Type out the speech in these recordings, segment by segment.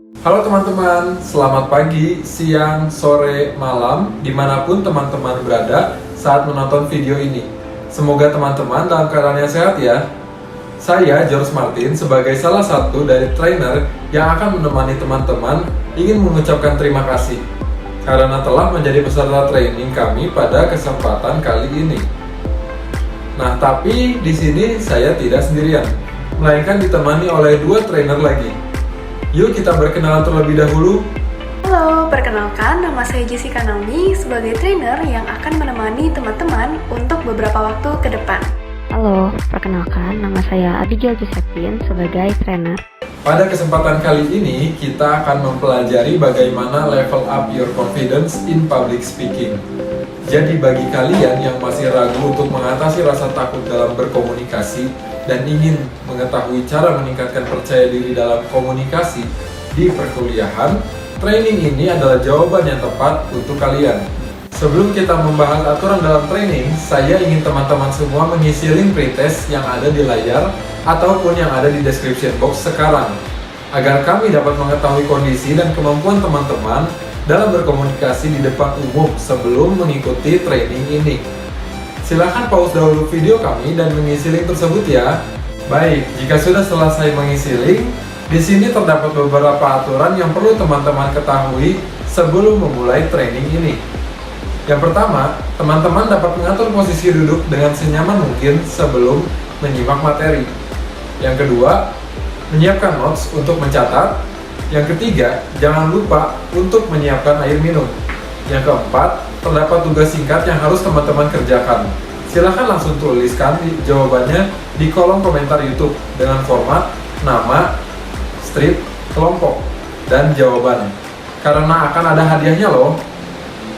Halo teman-teman, selamat pagi, siang, sore, malam, dimanapun teman-teman berada saat menonton video ini. Semoga teman-teman dalam keadaan yang sehat ya. Saya, George Martin, sebagai salah satu dari trainer yang akan menemani teman-teman ingin mengucapkan terima kasih karena telah menjadi peserta training kami pada kesempatan kali ini. Nah, tapi di sini saya tidak sendirian, melainkan ditemani oleh dua trainer lagi. Yuk kita berkenalan terlebih dahulu. Halo, perkenalkan nama saya Jessica Naomi sebagai trainer yang akan menemani teman-teman untuk beberapa waktu ke depan. Halo, perkenalkan nama saya Abigail Josephine sebagai trainer. Pada kesempatan kali ini, kita akan mempelajari bagaimana level up your confidence in public speaking. Jadi bagi kalian yang masih ragu untuk mengatasi rasa takut dalam berkomunikasi dan ingin mengetahui cara meningkatkan percaya diri dalam komunikasi di perkuliahan, training ini adalah jawaban yang tepat untuk kalian. Sebelum kita membahas aturan dalam training, saya ingin teman-teman semua mengisi link pretest yang ada di layar ataupun yang ada di description box sekarang, agar kami dapat mengetahui kondisi dan kemampuan teman-teman dalam berkomunikasi di depan umum sebelum mengikuti training ini. Silahkan pause dahulu video kami dan mengisi link tersebut ya. Baik, jika sudah selesai mengisi link, di sini terdapat beberapa aturan yang perlu teman-teman ketahui sebelum memulai training ini. Yang pertama, teman-teman dapat mengatur posisi duduk dengan senyaman mungkin sebelum menyimak materi. Yang kedua, menyiapkan notes untuk mencatat. Yang ketiga, jangan lupa untuk menyiapkan air minum. Yang keempat, terdapat tugas singkat yang harus teman-teman kerjakan. Silahkan langsung tuliskan jawabannya di kolom komentar YouTube dengan format nama, strip, kelompok, dan jawaban. Karena akan ada hadiahnya loh.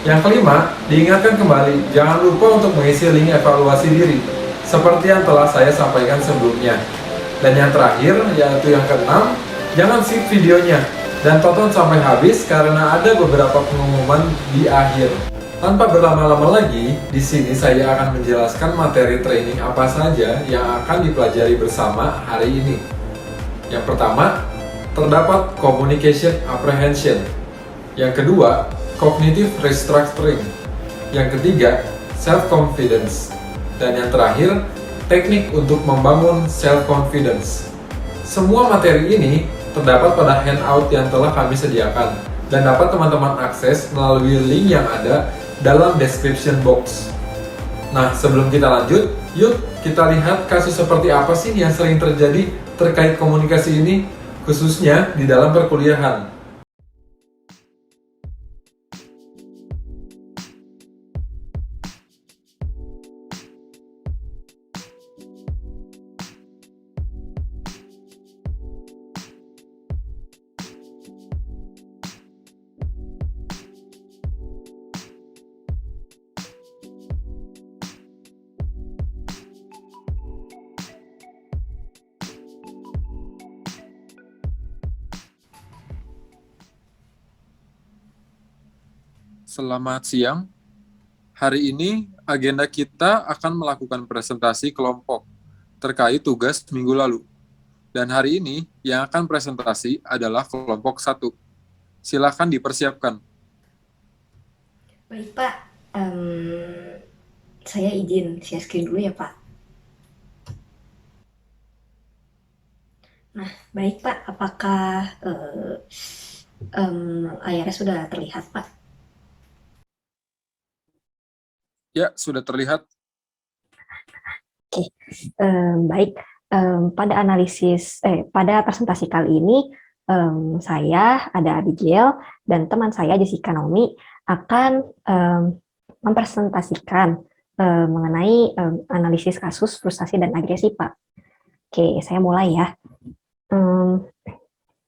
Yang kelima, diingatkan kembali, jangan lupa untuk mengisi link evaluasi diri, seperti yang telah saya sampaikan sebelumnya. Dan yang terakhir, yaitu yang keenam, jangan skip videonya dan tonton sampai habis karena ada beberapa pengumuman di akhir. Tanpa berlama-lama lagi, di sini saya akan menjelaskan materi training apa saja yang akan dipelajari bersama hari ini. Yang pertama, terdapat communication apprehension. Yang kedua, cognitive restructuring. Yang ketiga, self-confidence. Dan yang terakhir, teknik untuk membangun self-confidence. Semua materi ini terdapat pada handout yang telah kami sediakan dan dapat teman-teman akses melalui link yang ada dalam description box. Nah, sebelum kita lanjut, yuk kita lihat kasus seperti apa sih yang sering terjadi terkait komunikasi ini, khususnya di dalam perkuliahan. Selamat siang. Hari ini agenda kita akan melakukan presentasi kelompok terkait tugas minggu lalu. Dan hari ini yang akan presentasi adalah kelompok 1. Silakan dipersiapkan. Baik Pak, saya izin share screen dulu ya Pak. Nah, baik Pak, apakah layarnya sudah terlihat Pak? Ya, sudah terlihat. Oke, baik. Pada presentasi kali ini, saya ada Abigail dan teman saya Jessica Naomi akan mempresentasikan mengenai analisis kasus frustasi dan agresi, Pak. Oke, saya mulai ya.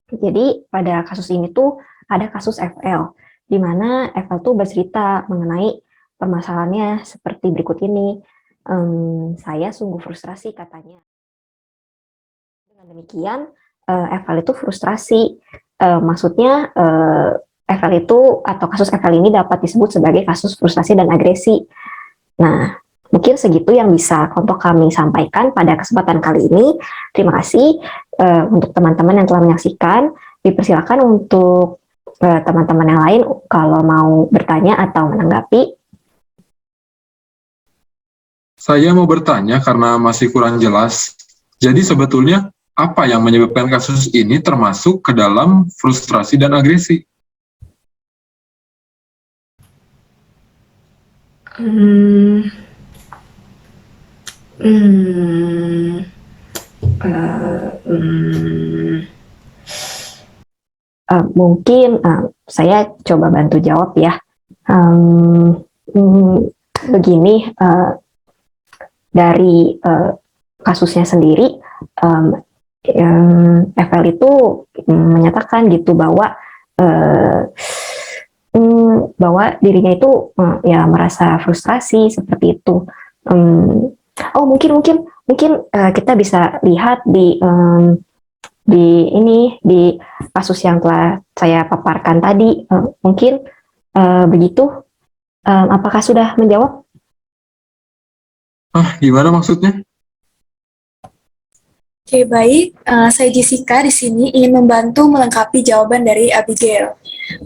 Jadi pada kasus ini tuh ada kasus FL, di mana FL tuh bercerita mengenai permasalahannya seperti berikut ini. Saya sungguh frustrasi katanya. Dengan demikian, FL itu frustrasi. Maksudnya FL itu atau kasus FL ini dapat disebut sebagai kasus frustasi dan agresi. Nah, mungkin segitu yang bisa kelompok kami sampaikan pada kesempatan kali ini. Terima kasih untuk teman-teman yang telah menyaksikan. Dipersilakan untuk teman-teman yang lain kalau mau bertanya atau menanggapi. Saya mau bertanya karena masih kurang jelas. Jadi sebetulnya apa yang menyebabkan kasus ini termasuk ke dalam frustrasi dan agresi? Hmm, hmm, eh, hmm. Mungkin saya coba bantu jawab ya. Begini, dari kasusnya sendiri, FL itu menyatakan gitu bahwa dirinya itu ya merasa frustrasi seperti itu. Oh mungkin kita bisa lihat di kasus yang telah saya paparkan tadi. Mungkin begitu. Apakah sudah menjawab? Gimana maksudnya? Oke, baik. Saya Jessica di sini ingin membantu melengkapi jawaban dari Abigail.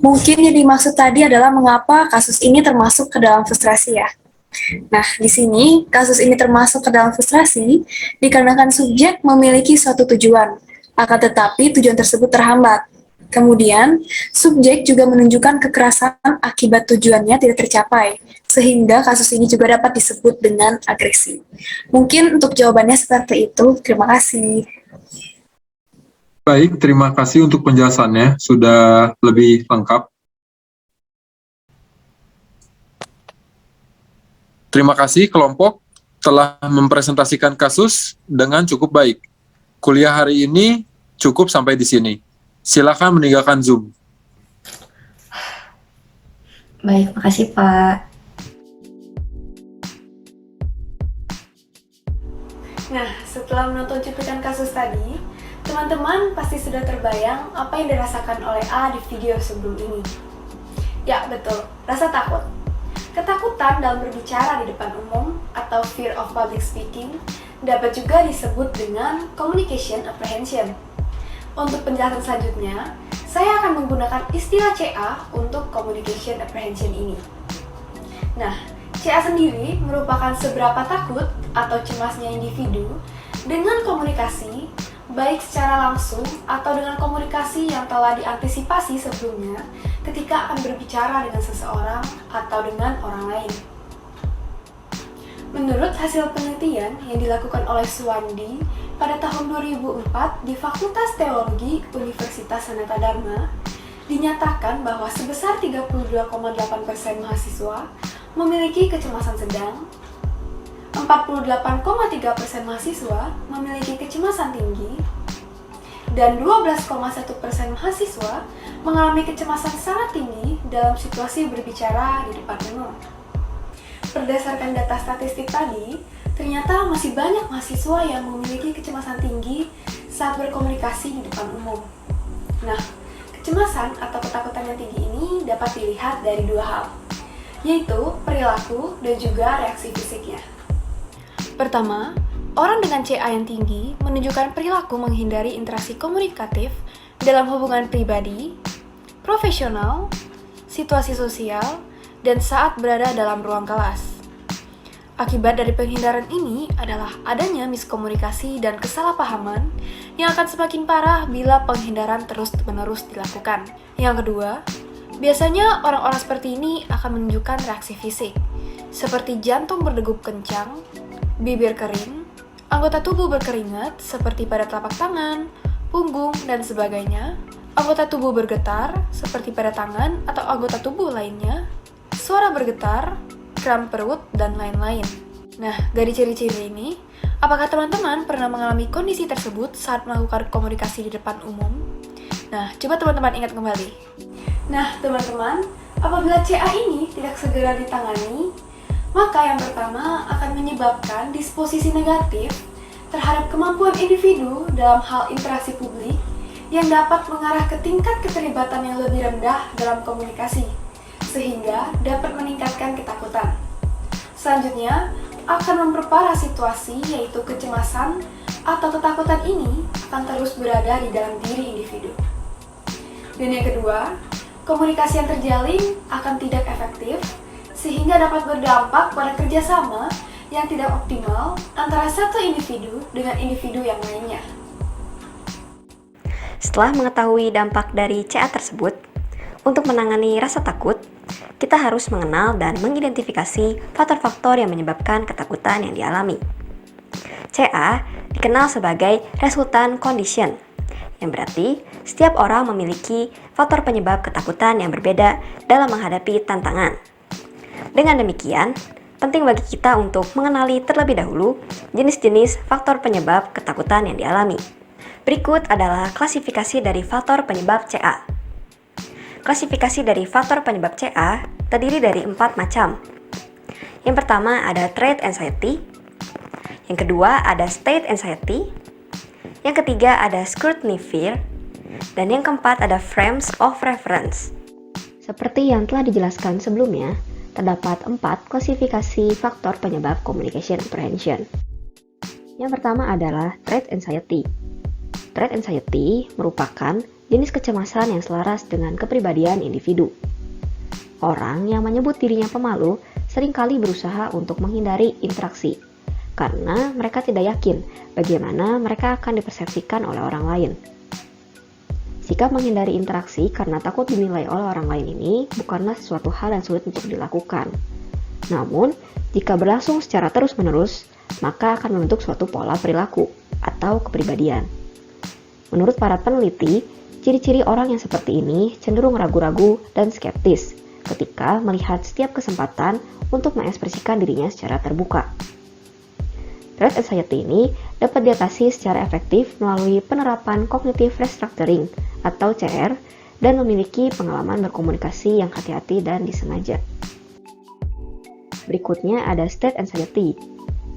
Mungkin yang dimaksud tadi adalah mengapa kasus ini termasuk ke dalam frustrasi ya. Nah, di sini kasus ini termasuk ke dalam frustrasi dikarenakan subjek memiliki suatu tujuan, akan tetapi tujuan tersebut terhambat. Kemudian, subjek juga menunjukkan kekerasan akibat tujuannya tidak tercapai, sehingga kasus ini juga dapat disebut dengan agresi. Mungkin untuk jawabannya seperti itu. Terima kasih. Baik, terima kasih untuk penjelasannya, sudah lebih lengkap. Terima kasih kelompok telah mempresentasikan kasus dengan cukup baik. Kuliah hari ini cukup sampai di sini. Silakan meninggalkan Zoom. Baik, makasih Pak. Nah, setelah menonton cuplikan kasus tadi, teman-teman pasti sudah terbayang apa yang dirasakan oleh A di video sebelum ini. Ya, betul, rasa takut. Ketakutan dalam berbicara di depan umum atau fear of public speaking dapat juga disebut dengan communication apprehension. Untuk penjelasan selanjutnya, saya akan menggunakan istilah CA untuk communication apprehension ini. Nah, CA sendiri merupakan seberapa takut atau cemasnya individu dengan komunikasi, baik secara langsung atau dengan komunikasi yang telah diantisipasi sebelumnya ketika akan berbicara dengan seseorang atau dengan orang lain. Menurut hasil penelitian yang dilakukan oleh Suwandi pada tahun 2004 di Fakultas Teologi Universitas Sanata Dharma, dinyatakan bahwa sebesar 32,8% mahasiswa memiliki kecemasan sedang, 48,3% mahasiswa memiliki kecemasan tinggi, dan 12,1% mahasiswa mengalami kecemasan sangat tinggi dalam situasi berbicara di depan umum. Berdasarkan data statistik tadi, ternyata masih banyak mahasiswa yang memiliki kecemasan tinggi saat berkomunikasi di depan umum. Nah, kecemasan atau ketakutan yang tinggi ini dapat dilihat dari dua hal, yaitu perilaku dan juga reaksi fisiknya. Pertama, orang dengan CA yang tinggi menunjukkan perilaku menghindari interaksi komunikatif dalam hubungan pribadi, profesional, situasi sosial, dan saat berada dalam ruang kelas. Akibat dari penghindaran ini adalah adanya miskomunikasi dan kesalahpahaman yang akan semakin parah bila penghindaran terus-menerus dilakukan. Yang kedua, biasanya orang-orang seperti ini akan menunjukkan reaksi fisik, seperti jantung berdegup kencang, bibir kering, anggota tubuh berkeringat seperti pada telapak tangan, punggung, dan sebagainya, anggota tubuh bergetar seperti pada tangan atau anggota tubuh lainnya, suara bergetar, kram perut, dan lain-lain. Nah, dari ciri-ciri ini, apakah teman-teman pernah mengalami kondisi tersebut saat melakukan komunikasi di depan umum? Nah, coba teman-teman ingat kembali. Nah, teman-teman, apabila CA ini tidak segera ditangani, maka yang pertama akan menyebabkan disposisi negatif terhadap kemampuan individu dalam hal interaksi publik yang dapat mengarah ke tingkat keterlibatan yang lebih rendah dalam komunikasi, sehingga dapat meningkatkan ketakutan. Selanjutnya, akan memperparah situasi yaitu kecemasan atau ketakutan ini akan terus berada di dalam diri individu. Dan yang kedua, komunikasi yang terjalin akan tidak efektif sehingga dapat berdampak pada kerjasama yang tidak optimal antara satu individu dengan individu yang lainnya. Setelah mengetahui dampak dari CA tersebut, untuk menangani rasa takut, kita harus mengenal dan mengidentifikasi faktor-faktor yang menyebabkan ketakutan yang dialami. CA dikenal sebagai resultant condition, yang berarti setiap orang memiliki faktor penyebab ketakutan yang berbeda dalam menghadapi tantangan. Dengan demikian, penting bagi kita untuk mengenali terlebih dahulu jenis-jenis faktor penyebab ketakutan yang dialami. Berikut adalah klasifikasi dari faktor penyebab CA. Klasifikasi dari faktor penyebab CA terdiri dari 4 macam. Yang pertama ada trait anxiety, yang kedua ada state anxiety, yang ketiga ada scrutiny fear, dan yang keempat ada frames of reference. Seperti yang telah dijelaskan sebelumnya, terdapat 4 klasifikasi faktor penyebab communication apprehension. Yang pertama adalah trait anxiety. Trait anxiety merupakan jenis kecemasan yang selaras dengan kepribadian individu. Orang yang menyebut dirinya pemalu seringkali berusaha untuk menghindari interaksi, karena mereka tidak yakin bagaimana mereka akan dipersepsikan oleh orang lain. Sikap menghindari interaksi karena takut dinilai oleh orang lain ini bukanlah sesuatu hal yang sulit untuk dilakukan. Namun, jika berlangsung secara terus-menerus, maka akan membentuk suatu pola perilaku atau kepribadian. Menurut para peneliti, ciri-ciri orang yang seperti ini cenderung ragu-ragu dan skeptis ketika melihat setiap kesempatan untuk mengekspresikan dirinya secara terbuka. Trait anxiety ini dapat diatasi secara efektif melalui penerapan cognitive restructuring atau CR dan memiliki pengalaman berkomunikasi yang hati-hati dan disengaja. Berikutnya ada state anxiety.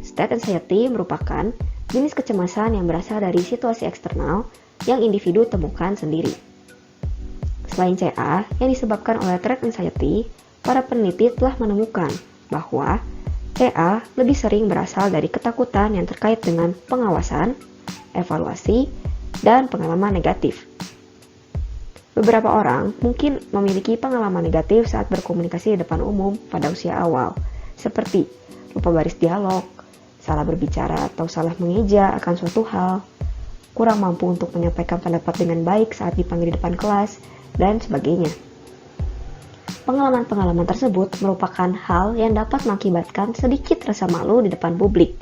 State anxiety merupakan jenis kecemasan yang berasal dari situasi eksternal yang individu temukan sendiri. Selain CA yang disebabkan oleh trait anxiety, para peneliti telah menemukan bahwa CA lebih sering berasal dari ketakutan yang terkait dengan pengawasan, evaluasi, dan pengalaman negatif. Beberapa orang mungkin memiliki pengalaman negatif saat berkomunikasi di depan umum pada usia awal, seperti lupa baris dialog, salah berbicara atau salah mengeja akan suatu hal, kurang mampu untuk menyampaikan pendapat dengan baik saat dipanggil di depan kelas, dan sebagainya. Pengalaman-pengalaman tersebut merupakan hal yang dapat mengakibatkan sedikit rasa malu di depan publik,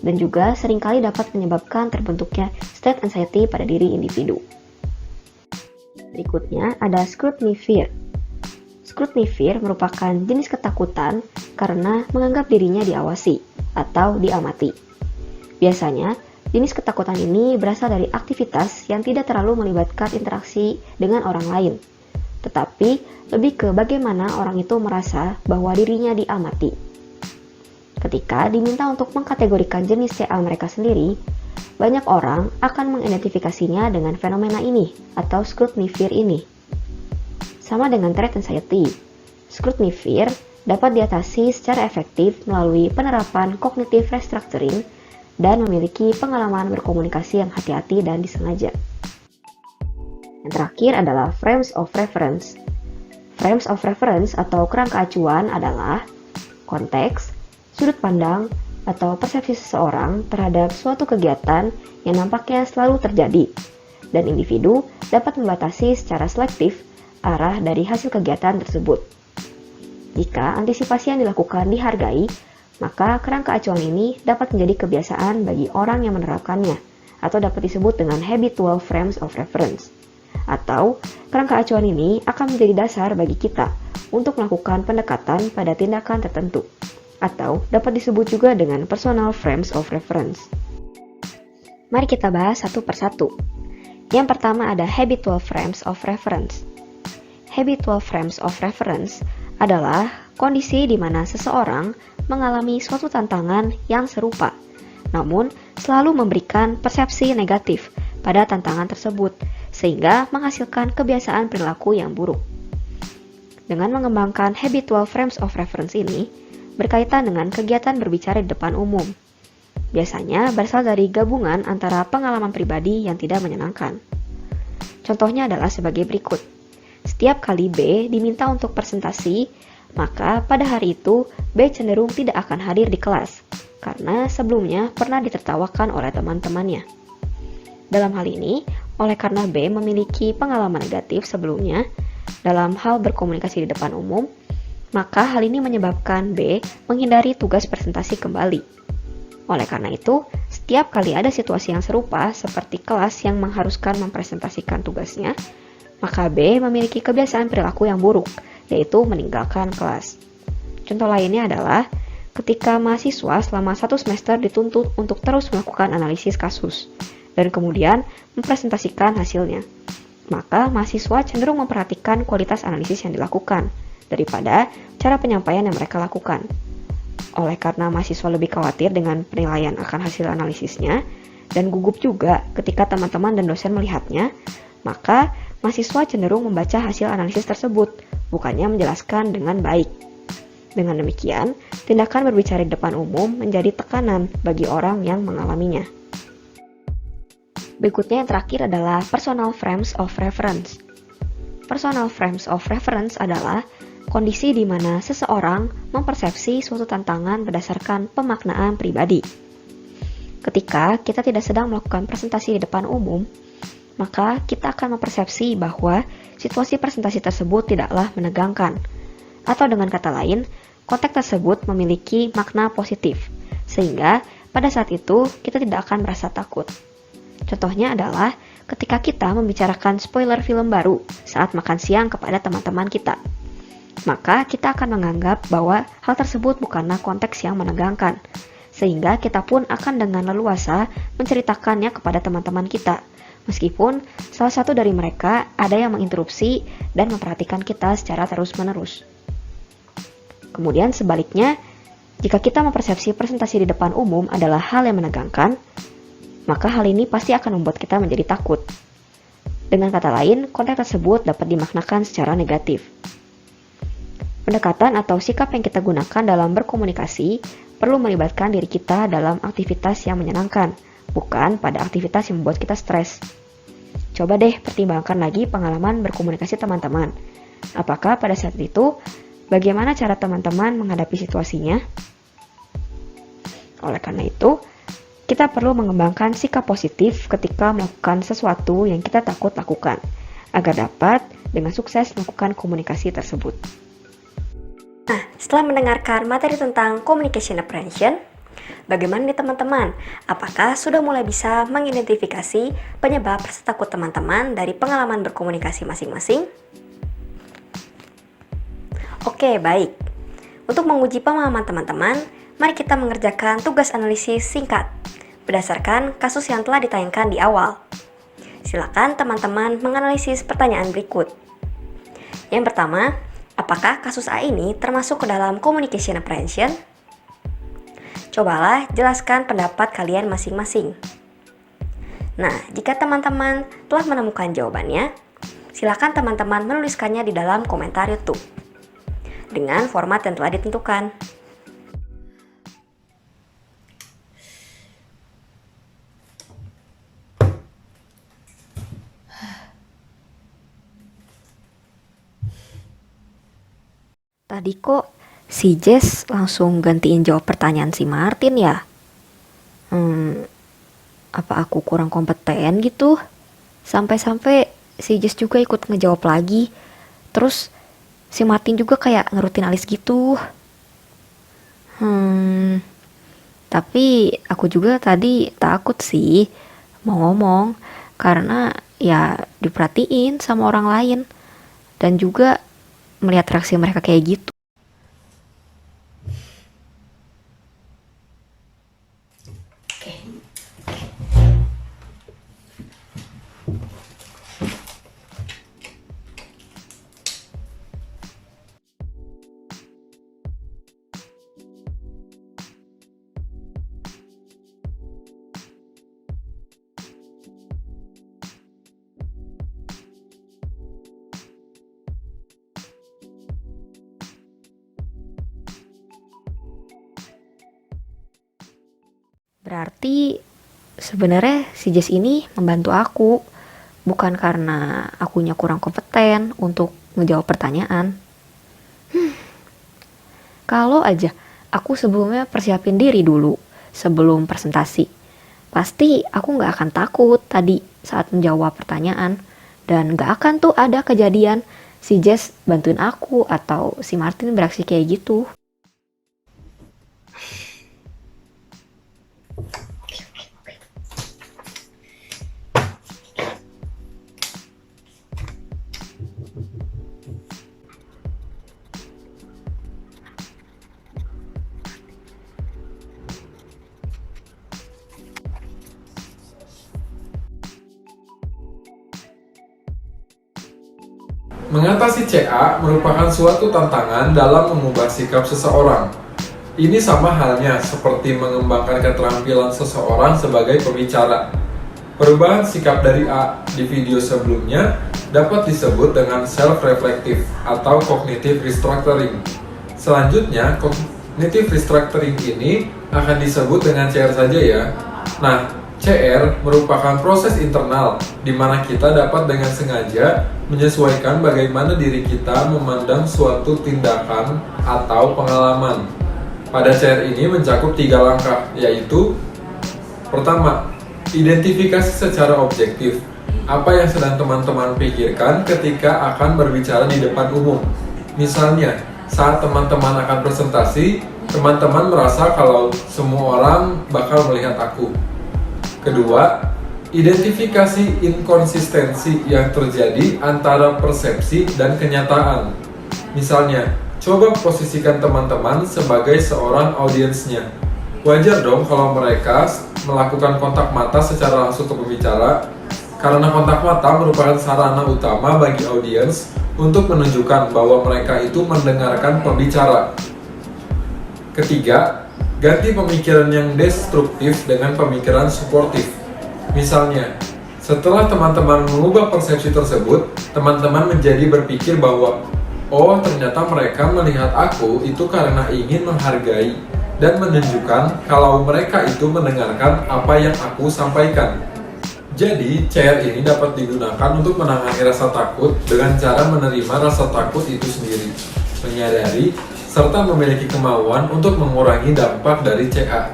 dan juga seringkali dapat menyebabkan terbentuknya state anxiety pada diri individu. Berikutnya ada scrutiny fear. Scrutiny fear merupakan jenis ketakutan karena menganggap dirinya diawasi atau diamati. Biasanya, jenis ketakutan ini berasal dari aktivitas yang tidak terlalu melibatkan interaksi dengan orang lain, tetapi lebih ke bagaimana orang itu merasa bahwa dirinya diamati. Ketika diminta untuk mengkategorikan jenis CA mereka sendiri, banyak orang akan mengidentifikasinya dengan fenomena ini atau scrutiny fear ini. Sama dengan trait anxiety, scrutiny fear dapat diatasi secara efektif melalui penerapan cognitive restructuring dan memiliki pengalaman berkomunikasi yang hati-hati dan disengaja. Yang terakhir adalah frames of reference. Frames of reference atau kerangka acuan adalah konteks, sudut pandang, atau persepsi seseorang terhadap suatu kegiatan yang nampaknya selalu terjadi, dan individu dapat membatasi secara selektif arah dari hasil kegiatan tersebut. Jika antisipasi yang dilakukan dihargai, maka kerangka acuan ini dapat menjadi kebiasaan bagi orang yang menerapkannya, atau dapat disebut dengan habitual frames of reference. Atau, kerangka acuan ini akan menjadi dasar bagi kita untuk melakukan pendekatan pada tindakan tertentu, atau dapat disebut juga dengan personal frames of reference. Mari kita bahas satu persatu. Yang pertama ada habitual frames of reference. Habitual frames of reference adalah kondisi di mana seseorang mengalami suatu tantangan yang serupa, namun selalu memberikan persepsi negatif pada tantangan tersebut, sehingga menghasilkan kebiasaan perilaku yang buruk. Dengan mengembangkan habitual frames of reference ini, berkaitan dengan kegiatan berbicara di depan umum. Biasanya berasal dari gabungan antara pengalaman pribadi yang tidak menyenangkan. Contohnya adalah sebagai berikut. Setiap kali B diminta untuk presentasi, maka pada hari itu B cenderung tidak akan hadir di kelas, karena sebelumnya pernah ditertawakan oleh teman-temannya. Dalam hal ini, oleh karena B memiliki pengalaman negatif sebelumnya dalam hal berkomunikasi di depan umum, maka hal ini menyebabkan B menghindari tugas presentasi kembali. Oleh karena itu, setiap kali ada situasi yang serupa seperti kelas yang mengharuskan mempresentasikan tugasnya, maka B memiliki kebiasaan perilaku yang buruk, yaitu meninggalkan kelas. Contoh lainnya adalah ketika mahasiswa selama 1 semester dituntut untuk terus melakukan analisis kasus, dan kemudian mempresentasikan hasilnya. Maka mahasiswa cenderung memperhatikan kualitas analisis yang dilakukan, daripada cara penyampaian yang mereka lakukan. Oleh karena mahasiswa lebih khawatir dengan penilaian akan hasil analisisnya, dan gugup juga ketika teman-teman dan dosen melihatnya, maka mahasiswa cenderung membaca hasil analisis tersebut, bukannya menjelaskan dengan baik. Dengan demikian, tindakan berbicara di depan umum menjadi tekanan bagi orang yang mengalaminya. Berikutnya yang terakhir adalah personal frames of reference. Personal frames of reference adalah kondisi di mana seseorang mempersepsi suatu tantangan berdasarkan pemaknaan pribadi. Ketika kita tidak sedang melakukan presentasi di depan umum, maka kita akan mempersepsi bahwa situasi presentasi tersebut tidaklah menegangkan. Atau dengan kata lain, konteks tersebut memiliki makna positif, sehingga pada saat itu kita tidak akan merasa takut. Contohnya adalah ketika kita membicarakan spoiler film baru saat makan siang kepada teman-teman kita. Maka kita akan menganggap bahwa hal tersebut bukanlah konteks yang menegangkan, sehingga kita pun akan dengan leluasa menceritakannya kepada teman-teman kita, meskipun salah satu dari mereka ada yang menginterupsi dan memperhatikan kita secara terus-menerus. Kemudian sebaliknya, jika kita mempersepsi presentasi di depan umum adalah hal yang menegangkan, maka hal ini pasti akan membuat kita menjadi takut. Dengan kata lain, konteks tersebut dapat dimaknakan secara negatif. Pendekatan atau sikap yang kita gunakan dalam berkomunikasi perlu melibatkan diri kita dalam aktivitas yang menyenangkan, bukan pada aktivitas yang membuat kita stres. Coba deh pertimbangkan lagi pengalaman berkomunikasi teman-teman. Apakah pada saat itu, bagaimana cara teman-teman menghadapi situasinya? Oleh karena itu, kita perlu mengembangkan sikap positif ketika melakukan sesuatu yang kita takut lakukan, agar dapat dengan sukses melakukan komunikasi tersebut. Nah, setelah mendengarkan materi tentang communication apprehension, bagaimana nih teman-teman? Apakah sudah mulai bisa mengidentifikasi penyebab rasa takut teman-teman dari pengalaman berkomunikasi masing-masing? Oke, baik. Untuk menguji pemahaman teman-teman, mari kita mengerjakan tugas analisis singkat berdasarkan kasus yang telah ditayangkan di awal. Silakan teman-teman menganalisis pertanyaan berikut. Yang pertama, apakah kasus A ini termasuk ke dalam communication apprehension? Cobalah jelaskan pendapat kalian masing-masing. Nah, jika teman-teman telah menemukan jawabannya, silakan teman-teman menuliskannya di dalam komentar YouTube dengan format yang telah ditentukan. Tadi kok si Jess langsung gantiin jawab pertanyaan si Martin ya? Apa aku kurang kompeten gitu? Sampai-sampai si Jess juga ikut ngejawab lagi. Terus si Martin juga kayak ngerutin alis gitu. Tapi aku juga tadi takut sih mau ngomong karena ya diperhatiin sama orang lain. Dan juga melihat reaksi mereka kayak gitu. Berarti sebenarnya si Jess ini membantu aku bukan karena akunya kurang kompeten untuk menjawab pertanyaan. Kalau aja aku sebelumnya persiapin diri dulu sebelum presentasi, pasti aku nggak akan takut tadi saat menjawab pertanyaan. Dan nggak akan tuh ada kejadian si Jess bantuin aku atau si Martin beraksi kayak gitu. Mengatasi CA merupakan suatu tantangan dalam mengubah sikap seseorang. Ini sama halnya seperti mengembangkan keterampilan seseorang sebagai pembicara. Perubahan sikap dari A di video sebelumnya dapat disebut dengan self-reflective atau cognitive restructuring. Selanjutnya, cognitive restructuring ini akan disebut dengan CR saja ya. Nah, CR merupakan proses internal di mana kita dapat dengan sengaja menyesuaikan bagaimana diri kita memandang suatu tindakan atau pengalaman. Pada CR ini mencakup 3 langkah, yaitu pertama, identifikasi secara objektif apa yang sedang teman-teman pikirkan ketika akan berbicara di depan umum. Misalnya, saat teman-teman akan presentasi, teman-teman merasa kalau semua orang bakal melihat aku. Kedua, identifikasi inkonsistensi yang terjadi antara persepsi dan kenyataan. Misalnya, coba posisikan teman-teman sebagai seorang audiensnya. Wajar dong kalau mereka melakukan kontak mata secara langsung ke pembicara, karena kontak mata merupakan sarana utama bagi audiens untuk menunjukkan bahwa mereka itu mendengarkan pembicara. Ketiga, ganti pemikiran yang destruktif dengan pemikiran suportif. Misalnya, setelah teman-teman mengubah persepsi tersebut, teman-teman menjadi berpikir bahwa oh, ternyata mereka melihat aku itu karena ingin menghargai dan menunjukkan kalau mereka itu mendengarkan apa yang aku sampaikan. Jadi, CR ini dapat digunakan untuk menangani rasa takut dengan cara menerima rasa takut itu sendiri, menyadari, serta memiliki kemauan untuk mengurangi dampak dari CA.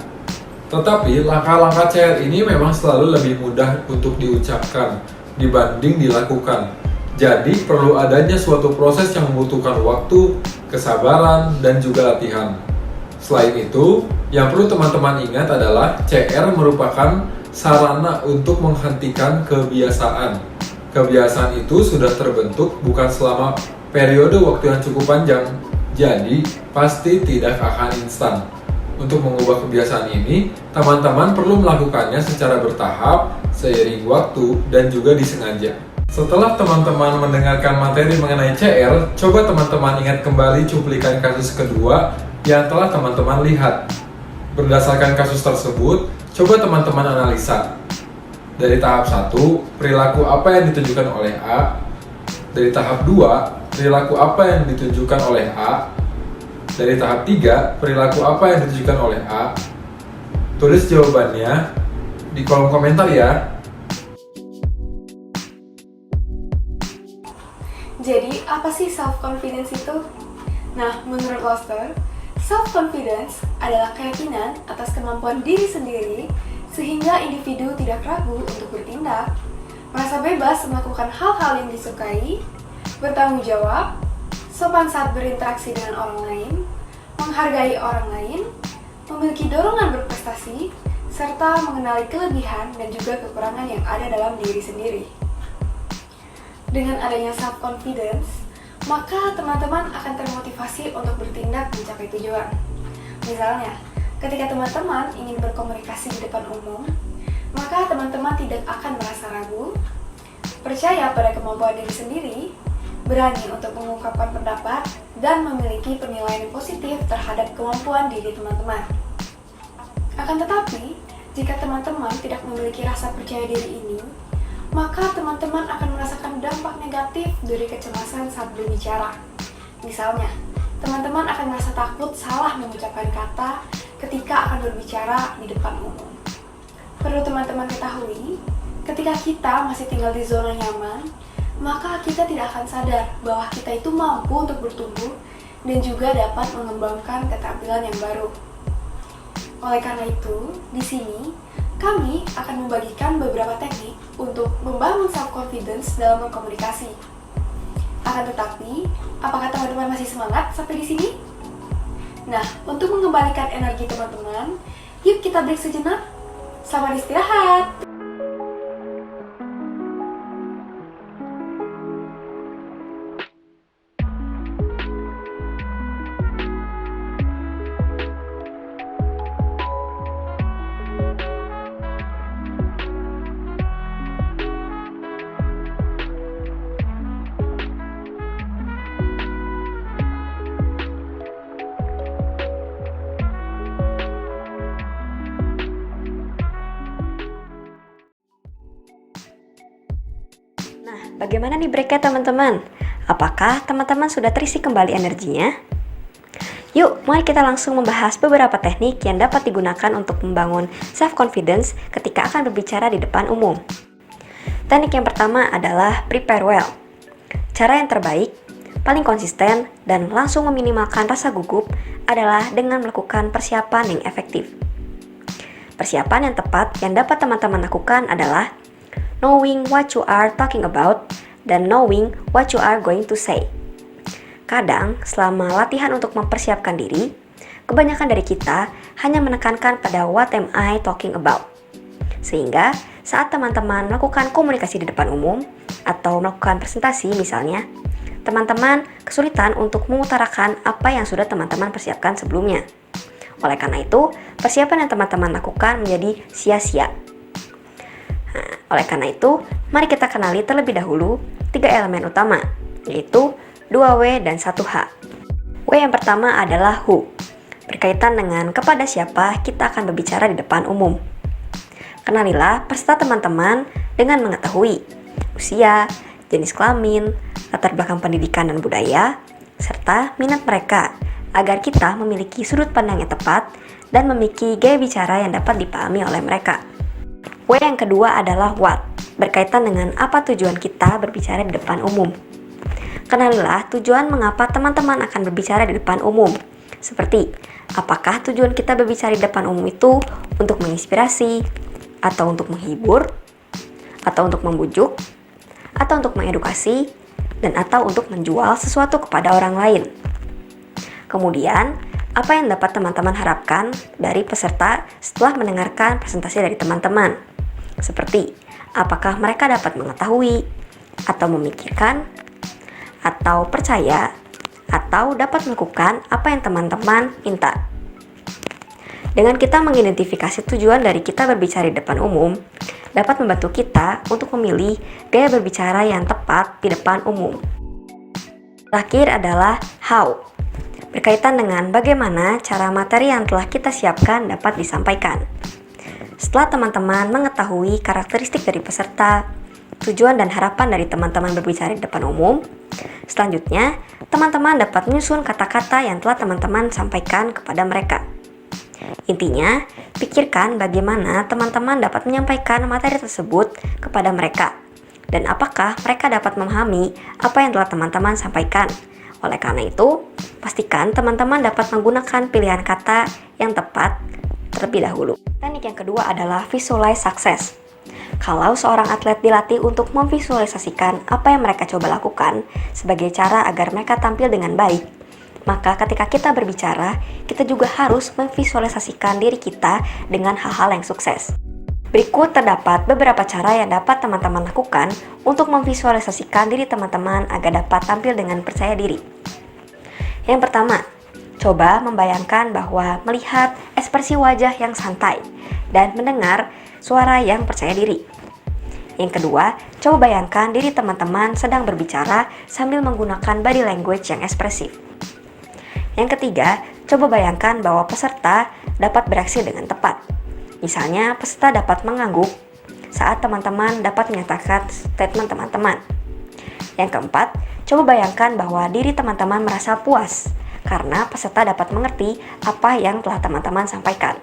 Tetapi, langkah-langkah CR ini memang selalu lebih mudah untuk diucapkan dibanding dilakukan. Jadi, perlu adanya suatu proses yang membutuhkan waktu, kesabaran, dan juga latihan. Selain itu, yang perlu teman-teman ingat adalah CR merupakan sarana untuk menghentikan kebiasaan. Kebiasaan itu sudah terbentuk bukan selama periode waktu yang cukup panjang, jadi pasti tidak akan instan. Untuk mengubah kebiasaan ini, teman-teman perlu melakukannya secara bertahap, seiring waktu, dan juga disengaja. Setelah teman-teman mendengarkan materi mengenai CR, coba teman-teman ingat kembali cuplikan kasus kedua yang telah teman-teman lihat. Berdasarkan kasus tersebut, coba teman-teman analisa. Dari tahap 1, perilaku apa yang ditunjukkan oleh A. Dari tahap 2, perilaku apa yang ditunjukkan oleh A. Dari tahap 3, perilaku apa yang ditunjukkan oleh A. Tulis jawabannya di kolom komentar ya. Jadi, apa sih self-confidence itu? Nah, menurut Loster, self-confidence adalah keyakinan atas kemampuan diri sendiri sehingga individu tidak ragu untuk bertindak, merasa bebas melakukan hal-hal yang disukai, bertanggung jawab, sopan saat berinteraksi dengan orang lain, menghargai orang lain, memiliki dorongan berprestasi, serta mengenali kelebihan dan juga kekurangan yang ada dalam diri sendiri. Dengan adanya self-confidence, maka teman-teman akan termotivasi untuk bertindak mencapai tujuan. Misalnya, ketika teman-teman ingin berkomunikasi di depan umum, maka teman-teman tidak akan merasa ragu, percaya pada kemampuan diri sendiri, berani untuk mengungkapkan pendapat, dan memiliki penilaian positif terhadap kemampuan diri teman-teman. Akan tetapi, jika teman-teman tidak memiliki rasa percaya diri ini, maka teman-teman akan merasakan dampak negatif dari kecemasan saat berbicara. Misalnya, teman-teman akan merasa takut salah mengucapkan kata ketika akan berbicara di depan umum. Perlu teman-teman ketahui, Ketika kita masih tinggal di zona nyaman, maka kita tidak akan sadar bahwa kita itu mampu untuk bertumbuh dan juga dapat mengembangkan keterampilan yang baru. Oleh karena itu, di sini kami akan membagikan beberapa teknik untuk membangun self-confidence dalam berkomunikasi. Akan tetapi, apakah teman-teman masih semangat sampai di sini? Nah, untuk mengembalikan energi teman-teman, yuk kita break sejenak. Selamat istirahat! Bagaimana nih breaknya teman-teman? Apakah teman-teman sudah terisi kembali energinya? Yuk, mari kita langsung membahas beberapa teknik yang dapat digunakan untuk membangun self-confidence ketika akan berbicara di depan umum. Teknik yang pertama adalah prepare well. Cara yang terbaik, paling konsisten, dan langsung meminimalkan rasa gugup adalah dengan melakukan persiapan yang efektif. Persiapan yang tepat yang dapat teman-teman lakukan adalah knowing what you are talking about, dan knowing what you are going to say. Kadang, selama latihan untuk mempersiapkan diri, kebanyakan dari kita hanya menekankan pada what am I talking about. Sehingga, saat teman-teman melakukan komunikasi di depan umum, atau melakukan presentasi misalnya, teman-teman kesulitan untuk mengutarakan apa yang sudah teman-teman persiapkan sebelumnya. Oleh karena itu, persiapan yang teman-teman lakukan menjadi sia-sia. Oleh karena itu, mari kita kenali terlebih dahulu 3 elemen utama, yaitu 2W dan 1H. W yang pertama adalah who, berkaitan dengan kepada siapa kita akan berbicara di depan umum. Kenalilah peserta teman-teman dengan mengetahui usia, jenis kelamin, latar belakang pendidikan dan budaya, serta minat mereka, agar kita memiliki sudut pandang yang tepat dan memiliki gaya bicara yang dapat dipahami oleh mereka. W yang kedua adalah what, berkaitan dengan apa tujuan kita berbicara di depan umum. Kenalilah tujuan mengapa teman-teman akan berbicara di depan umum. Seperti, apakah tujuan kita berbicara di depan umum itu untuk menginspirasi, atau untuk menghibur, atau untuk membujuk, atau untuk mengedukasi, dan atau untuk menjual sesuatu kepada orang lain. Kemudian, apa yang dapat teman-teman harapkan dari peserta setelah mendengarkan presentasi dari teman-teman? Seperti, apakah mereka dapat mengetahui, atau memikirkan, atau percaya, atau dapat melakukan apa yang teman-teman minta. Dengan kita mengidentifikasi tujuan dari kita berbicara di depan umum, dapat membantu kita untuk memilih gaya berbicara yang tepat di depan umum. Terakhir adalah how, berkaitan dengan bagaimana cara materi yang telah kita siapkan dapat disampaikan. Setelah teman-teman mengetahui karakteristik dari peserta, tujuan dan harapan dari teman-teman berbicara di depan umum, selanjutnya teman-teman dapat menyusun kata-kata yang telah teman-teman sampaikan kepada mereka. Intinya, pikirkan bagaimana teman-teman dapat menyampaikan materi tersebut kepada mereka, dan apakah mereka dapat memahami apa yang telah teman-teman sampaikan. Oleh karena itu, pastikan teman-teman dapat menggunakan pilihan kata yang tepat terlebih dahulu. Teknik yang kedua adalah visualize success. Kalau seorang atlet dilatih untuk memvisualisasikan apa yang mereka coba lakukan sebagai cara agar mereka tampil dengan baik, maka ketika kita berbicara, kita juga harus memvisualisasikan diri kita dengan hal-hal yang sukses. Berikut terdapat beberapa cara yang dapat teman-teman lakukan untuk memvisualisasikan diri teman-teman agar dapat tampil dengan percaya diri. Yang pertama, coba membayangkan bahwa melihat ekspresi wajah yang santai dan mendengar suara yang percaya diri. Yang kedua, coba bayangkan diri teman-teman sedang berbicara sambil menggunakan body language yang ekspresif. Yang ketiga, coba bayangkan bahwa peserta dapat bereaksi dengan tepat. Misalnya, peserta dapat mengangguk saat teman-teman dapat menyatakan statement teman-teman. Yang keempat, coba bayangkan bahwa diri teman-teman merasa puas karena peserta dapat mengerti apa yang telah teman-teman sampaikan.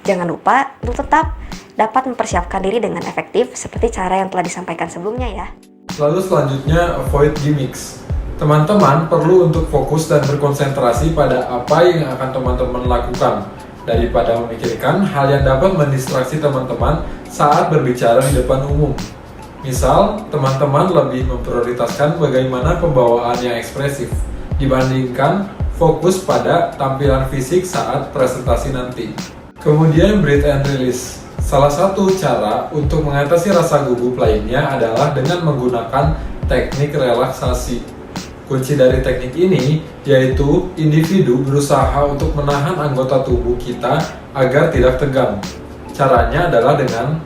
Jangan lupa untuk tetap dapat mempersiapkan diri dengan efektif seperti cara yang telah disampaikan sebelumnya ya. Lalu selanjutnya, avoid gimmicks. Teman-teman perlu untuk fokus dan berkonsentrasi pada apa yang akan teman-teman lakukan, daripada memikirkan hal yang dapat mendistraksi teman-teman saat berbicara di depan umum. Misal, teman-teman lebih memprioritaskan bagaimana pembawaan yang ekspresif, dibandingkan fokus pada tampilan fisik saat presentasi nanti. Kemudian, breathe and release. Salah satu cara untuk mengatasi rasa gugup lainnya adalah dengan menggunakan teknik relaksasi. Kunci dari teknik ini yaitu individu berusaha untuk menahan anggota tubuh kita agar tidak tegang. Caranya adalah dengan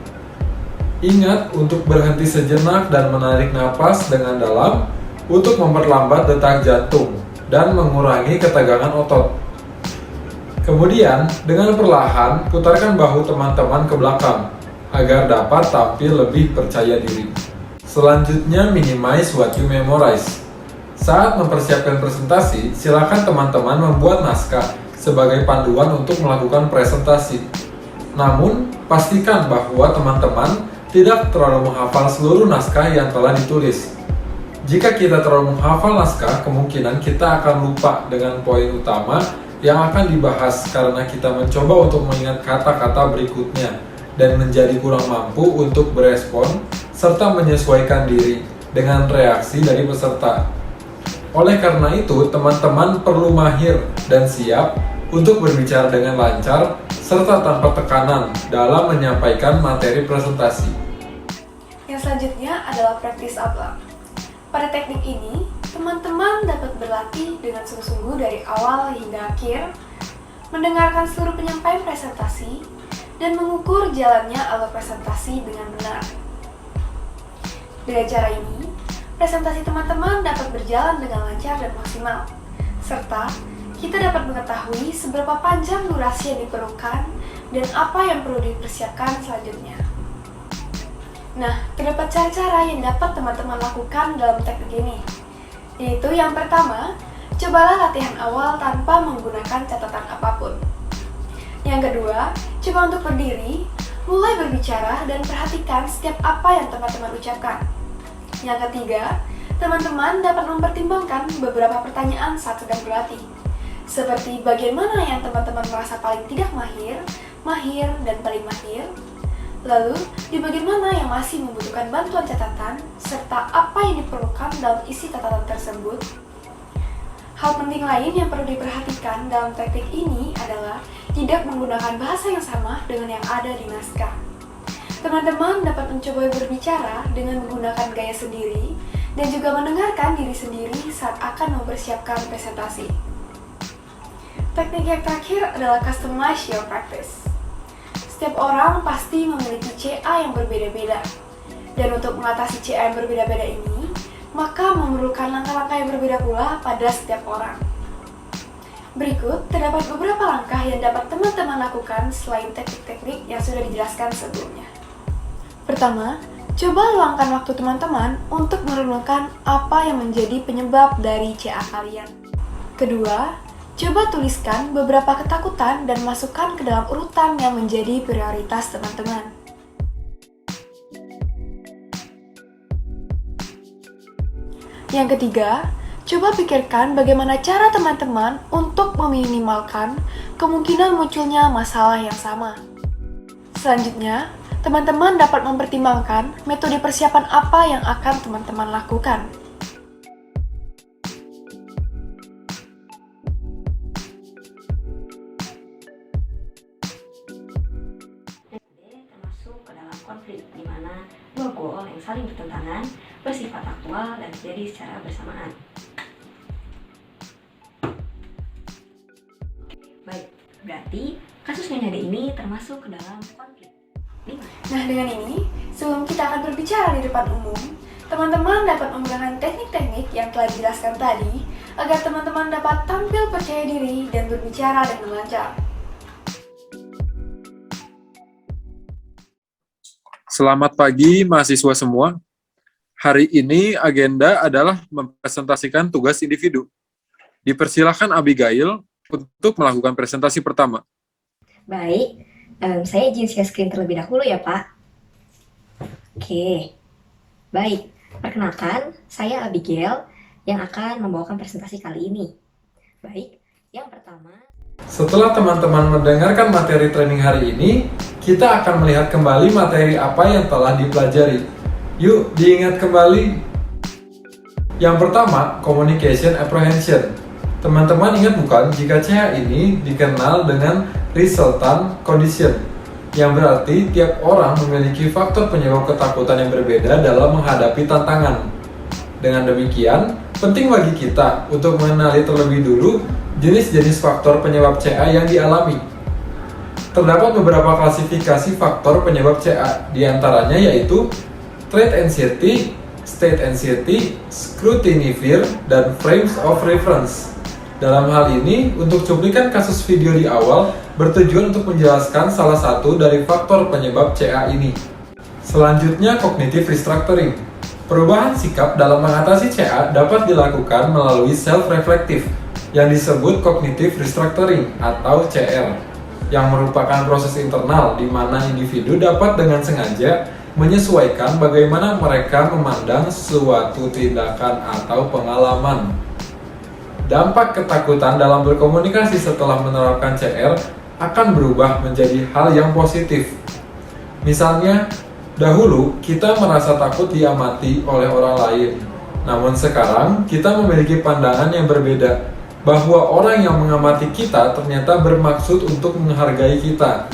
ingat untuk berhenti sejenak dan menarik napas dengan dalam untuk memperlambat detak jantung dan mengurangi ketegangan otot. Kemudian, dengan perlahan putarkan bahu teman-teman ke belakang agar dapat tampil lebih percaya diri. Selanjutnya, minimize what you memorize. Saat mempersiapkan presentasi, silakan teman-teman membuat naskah sebagai panduan untuk melakukan presentasi. Namun, pastikan bahwa teman-teman tidak terlalu menghafal seluruh naskah yang telah ditulis. Jika kita terlalu menghafal naskah, kemungkinan kita akan lupa dengan poin utama yang akan dibahas karena kita mencoba untuk mengingat kata-kata berikutnya dan menjadi kurang mampu untuk berespon serta menyesuaikan diri dengan reaksi dari peserta. Oleh karena itu, teman-teman perlu mahir dan siap untuk berbicara dengan lancar serta tanpa tekanan dalam menyampaikan materi presentasi. Yang selanjutnya adalah practice out loud. Pada teknik ini, teman-teman dapat berlatih dengan sungguh-sungguh dari awal hingga akhir, mendengarkan seluruh penyampaian presentasi, dan mengukur jalannya alur presentasi dengan benar. Dengan cara ini, presentasi teman-teman dapat berjalan dengan lancar dan maksimal, serta kita dapat mengetahui seberapa panjang durasi yang diperlukan dan apa yang perlu dipersiapkan selanjutnya. Nah, terdapat cara-cara yang dapat teman-teman lakukan dalam teknik ini, yaitu yang pertama, cobalah latihan awal tanpa menggunakan catatan apapun. Yang kedua, coba untuk berdiri, mulai berbicara dan perhatikan setiap apa yang teman-teman ucapkan. Yang ketiga, teman-teman dapat mempertimbangkan beberapa pertanyaan saat sedang berlatih, seperti bagian mana yang teman-teman merasa paling tidak mahir, dan paling mahir, lalu di bagian mana yang masih membutuhkan bantuan catatan, serta apa yang diperlukan dalam isi catatan tersebut. Hal penting lain yang perlu diperhatikan dalam teknik ini adalah tidak menggunakan bahasa yang sama dengan yang ada di naskah. Teman-teman dapat mencoba berbicara dengan menggunakan gaya sendiri dan juga mendengarkan diri sendiri saat akan mempersiapkan presentasi. Teknik yang terakhir adalah customize your practice. Setiap orang pasti memiliki CA yang berbeda-beda. Dan untuk mengatasi CA yang berbeda-beda ini, maka memerlukan langkah-langkah yang berbeda pula pada setiap orang. Berikut terdapat beberapa langkah yang dapat teman-teman lakukan selain teknik-teknik yang sudah dijelaskan sebelumnya. Pertama, coba luangkan waktu teman-teman untuk merenungkan apa yang menjadi penyebab dari CA kalian. Kedua, coba tuliskan beberapa ketakutan dan masukkan ke dalam urutan yang menjadi prioritas teman-teman. Yang ketiga, coba pikirkan bagaimana cara teman-teman untuk meminimalkan kemungkinan munculnya masalah yang sama. Selanjutnya, teman-teman dapat mempertimbangkan metode persiapan apa yang akan teman-teman lakukan. Termasuk ke dalam konflik, di mana dua goal yang saling bertentangan, bersifat aktual dan terjadi secara bersamaan. Baik, berarti kasus Nyonya D ini termasuk ke dalam konflik. Nah, dengan ini, sebelum kita akan berbicara di depan umum, teman-teman dapat menggunakan teknik-teknik yang telah dijelaskan tadi agar teman-teman dapat tampil percaya diri dan berbicara dengan lancar. Selamat pagi mahasiswa semua. Hari ini agenda adalah mempresentasikan tugas individu. Dipersilakan Abigail untuk melakukan presentasi pertama. Baik, Saya izin share screen terlebih dahulu ya, Pak. Oke, baik. Perkenalkan, saya Abigail yang akan membawakan presentasi kali ini. Baik, yang pertama... Setelah teman-teman mendengarkan materi training hari ini, kita akan melihat kembali materi apa yang telah dipelajari. Yuk, diingat kembali. Yang pertama, communication apprehension. Teman-teman ingat bukan jika CA ini dikenal dengan resultant condition, yang berarti tiap orang memiliki faktor penyebab ketakutan yang berbeda dalam menghadapi tantangan. Dengan demikian, penting bagi kita untuk mengenali terlebih dulu jenis-jenis faktor penyebab CA yang dialami. Terdapat beberapa klasifikasi faktor penyebab CA, diantaranya yaitu trait anxiety, state anxiety, scrutiny fear, dan frames of reference. Dalam hal ini, untuk cuplikan kasus video di awal bertujuan untuk menjelaskan salah satu dari faktor penyebab CA ini. Selanjutnya, cognitive restructuring. Perubahan sikap dalam mengatasi CA dapat dilakukan melalui self-reflective yang disebut cognitive restructuring atau CR, yang merupakan proses internal di mana individu dapat dengan sengaja menyesuaikan bagaimana mereka memandang suatu tindakan atau pengalaman. Dampak ketakutan dalam berkomunikasi setelah menerapkan CR akan berubah menjadi hal yang positif. Misalnya, dahulu kita merasa takut diamati oleh orang lain, namun sekarang kita memiliki pandangan yang berbeda, bahwa orang yang mengamati kita ternyata bermaksud untuk menghargai kita.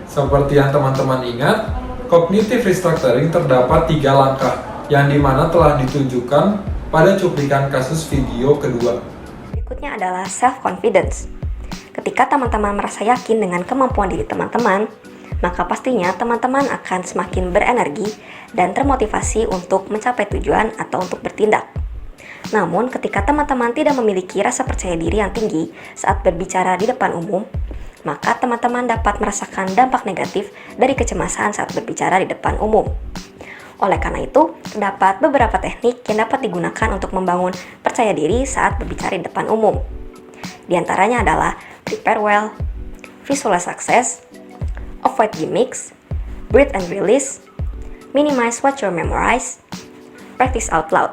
Seperti yang teman-teman ingat, cognitive restructuring terdapat 3 langkah, yang dimana telah ditunjukkan pada cuplikan kasus video kedua. Berikutnya adalah self-confidence. Ketika teman-teman merasa yakin dengan kemampuan diri teman-teman, maka pastinya teman-teman akan semakin berenergi dan termotivasi untuk mencapai tujuan atau untuk bertindak. Namun, ketika teman-teman tidak memiliki rasa percaya diri yang tinggi saat berbicara di depan umum, maka teman-teman dapat merasakan dampak negatif dari kecemasan saat berbicara di depan umum. Oleh karena itu, terdapat beberapa teknik yang dapat digunakan untuk membangun percaya diri saat berbicara di depan umum. Di antaranya adalah prepare well, visualize success, avoid gimmicks, breathe and release, minimize what you memorize, practice out loud.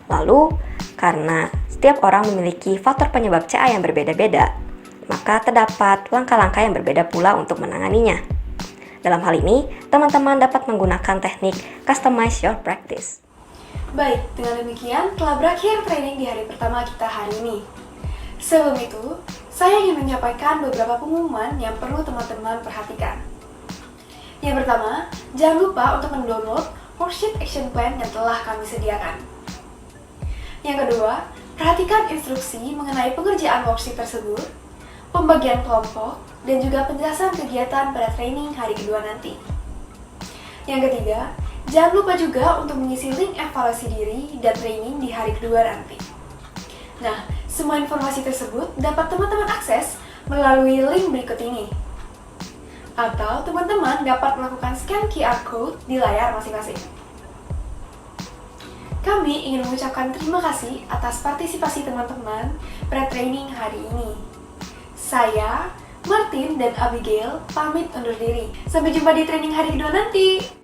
Lalu, karena setiap orang memiliki faktor penyebab CA yang berbeda-beda, maka terdapat langkah-langkah yang berbeda pula untuk menanganinya. Dalam hal ini, teman-teman dapat menggunakan teknik customize your practice. Baik, dengan demikian telah berakhir training di hari pertama kita hari ini. Sebelum itu, saya ingin menyampaikan beberapa pengumuman yang perlu teman-teman perhatikan. Yang pertama, jangan lupa untuk mendownload worksheet action plan yang telah kami sediakan. Yang kedua, perhatikan instruksi mengenai pengerjaan worksheet tersebut, pembagian kelompok, dan juga penjelasan kegiatan pada training hari kedua nanti. Yang ketiga, jangan lupa juga untuk mengisi link evaluasi diri dan training di hari kedua nanti. Nah, semua informasi tersebut dapat teman-teman akses melalui link berikut ini. Atau teman-teman dapat melakukan scan QR code di layar masing-masing. Kami ingin mengucapkan terima kasih atas partisipasi teman-teman pada training hari ini. Saya, Martin dan Abigail pamit undur diri. Sampai jumpa di training hari kedua nanti.